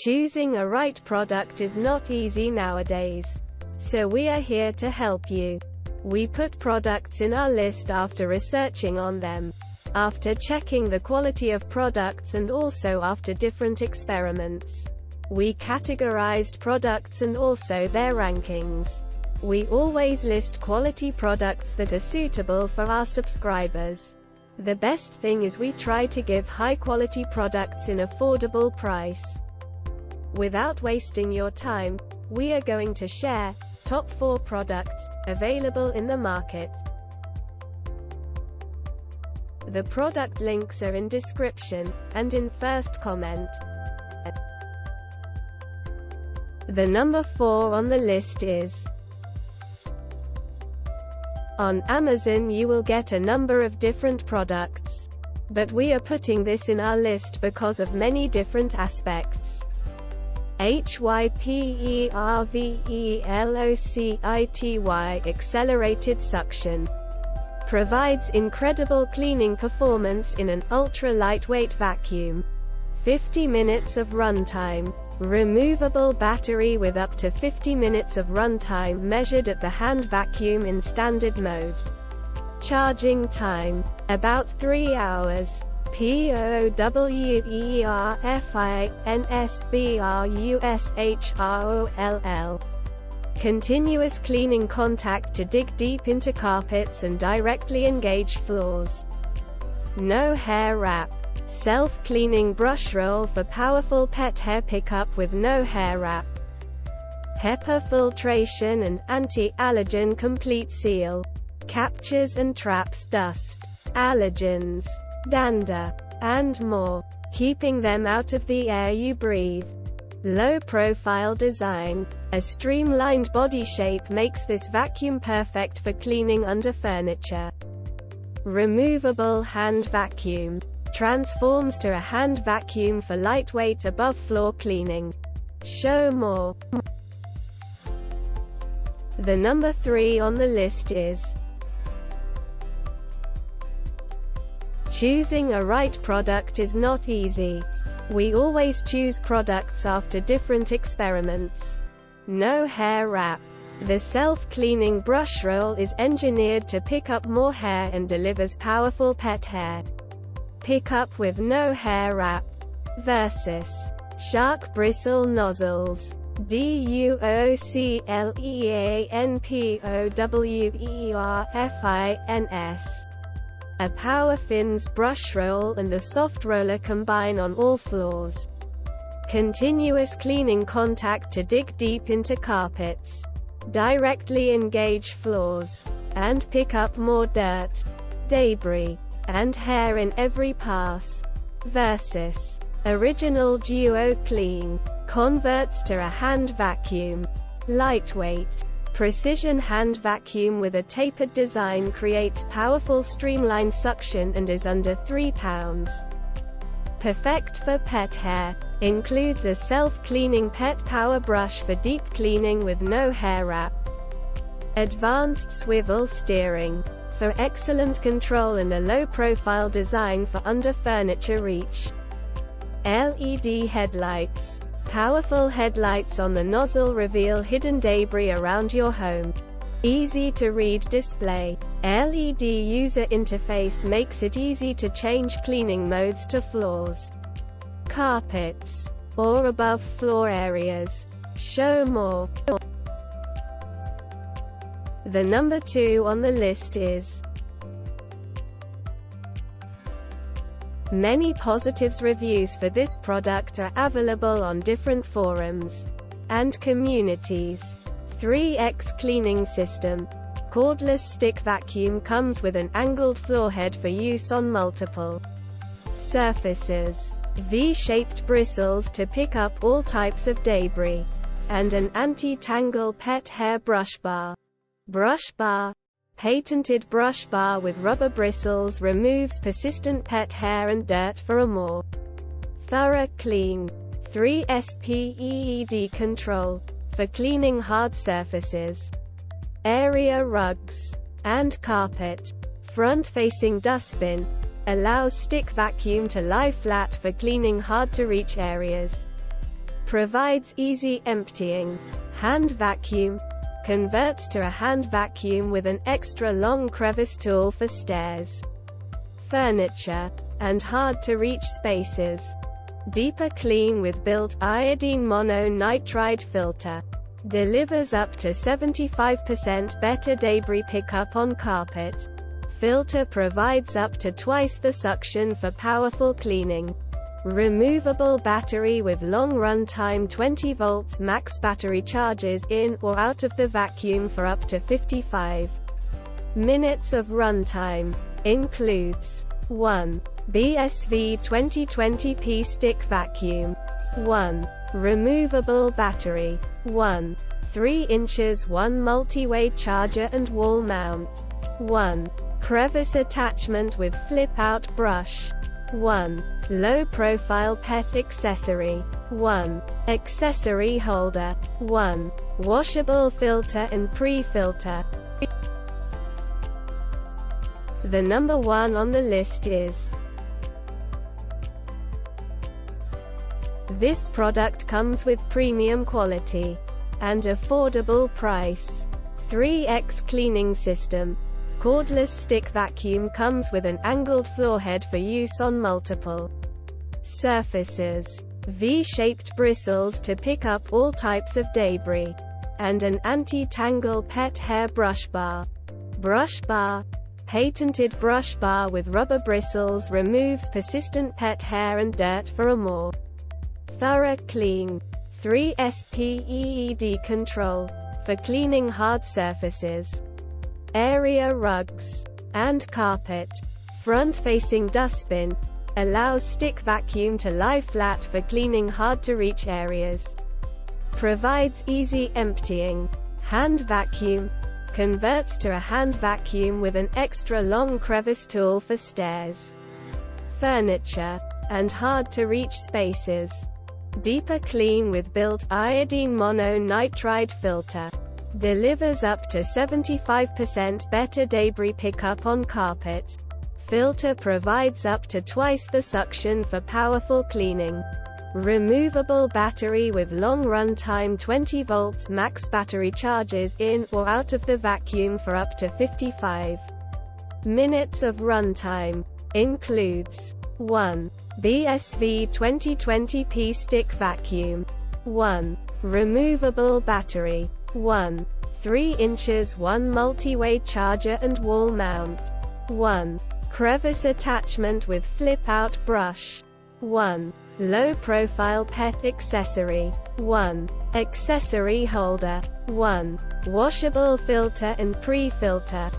Choosing a right product is not easy nowadays. So we are here to help you. We put products in our list after researching on them, after checking the quality of products, and also after different experiments. We categorized products and also their rankings. We always list quality products that are suitable for our subscribers. The best thing is we try to give high quality products in affordable price. Without wasting your time, we are going to share top 4 products available in the market. The product links are in description and in first comment. The number 4 on the list is: on Amazon you will get a number of different products, but we are putting this in our list because of many different aspects. HYPERVELOCITY accelerated suction provides incredible cleaning performance in an ultra-lightweight vacuum. 50 minutes of runtime. Removable battery with up to 50 minutes of runtime measured at the hand vacuum in standard mode. Charging time: about 3 hours. POWERFINSBRUSHROLL. Continuous cleaning contact to dig deep into carpets and directly engage floors. No hair wrap. Self-cleaning brush roll for powerful pet hair pickup with no hair wrap. HEPA filtration and anti-allergen complete seal. Captures and traps dust, allergens, dander, and more, keeping them out of the air you breathe. Low-profile design. A streamlined body shape makes this vacuum perfect for cleaning under furniture. Removable hand vacuum. Transforms to a hand vacuum for lightweight above-floor cleaning. Show more. The number 3 on the list is: choosing a right product is not easy. We always choose products after different experiments. No hair wrap. The self-cleaning brush roll is engineered to pick up more hair and delivers powerful pet hair pickup with no hair wrap. Versus shark bristle nozzles. DUOCLEANPOWERFINS. A power fins brush roll and a soft roller combine on all floors. Continuous cleaning contact to dig deep into carpets, directly engage floors, and pick up more dirt, debris, and hair in every pass. Versus original Duo Clean. Converts to a hand vacuum. Lightweight. Precision hand vacuum with a tapered design creates powerful streamlined suction and is under 3 pounds. Perfect for pet hair. Includes a self-cleaning pet power brush for deep cleaning with no hair wrap. Advanced swivel steering. For excellent control and a low-profile design for under furniture reach. LED headlights. Powerful headlights on the nozzle reveal hidden debris around your home. Easy to read display. LED user interface makes it easy to change cleaning modes to floors, carpets, or above floor areas. Show more. The number 2 on the list is: many positive reviews for this product are available on different forums and communities. 3X cleaning system. Cordless stick vacuum comes with an angled floor head for use on multiple surfaces. V-shaped bristles to pick up all types of debris. And an anti-tangle pet hair brush bar. Brush bar. Patented brush bar with rubber bristles removes persistent pet hair and dirt for a more thorough clean. 3SP control. For cleaning hard surfaces, area rugs, and carpet. Front-facing dustbin. Allows stick vacuum to lie flat for cleaning hard-to-reach areas. Provides easy emptying. Hand vacuum. Converts to a hand vacuum with an extra long crevice tool for stairs, furniture, and hard-to-reach spaces. Deeper clean with built iodine mononitride filter. Delivers up to 75% better debris pickup on carpet. Filter provides up to twice the suction for powerful cleaning. Removable battery with long run time. 20 volts max battery charges in or out of the vacuum for up to 55 minutes of runtime. Includes 1. BSV 2020P stick vacuum. 1. Removable battery. 1. 3 inches 1 multi-way charger and wall mount. 1. Crevice attachment with flip-out brush. 1. Low-profile pet accessory. 1. Accessory holder. 1. Washable filter and pre-filter. The number 1 on the list is. This product comes with premium quality and affordable price. 3X cleaning system. Cordless stick vacuum comes with an angled floor head for use on multiple surfaces. V-shaped bristles to pick up all types of debris. And an anti-tangle pet hair brush bar. Brush bar. Patented brush bar with rubber bristles removes persistent pet hair and dirt for a more thorough clean. 3SP-EED control. For cleaning hard surfaces, area rugs, and carpet. Front-facing dustbin. Allows stick vacuum to lie flat for cleaning hard-to-reach areas. Provides easy emptying. Hand vacuum. Converts to a hand vacuum with an extra long crevice tool for stairs, furniture, and hard-to-reach spaces. Deeper clean with built iodine mononitride filter. Delivers up to 75% better debris pickup on carpet. Filter provides up to twice the suction for powerful cleaning. Removable battery with long run time. 20 volts max battery charges in or out of the vacuum for up to 55 minutes of runtime. Includes 1. BSV 2020P stick vacuum. 1. Removable battery. 1. 3 inches 1 multi-way charger and wall mount. 1. Crevice attachment with flip-out brush. 1. Low-profile pet accessory. 1. Accessory holder. 1. Washable filter and pre-filter.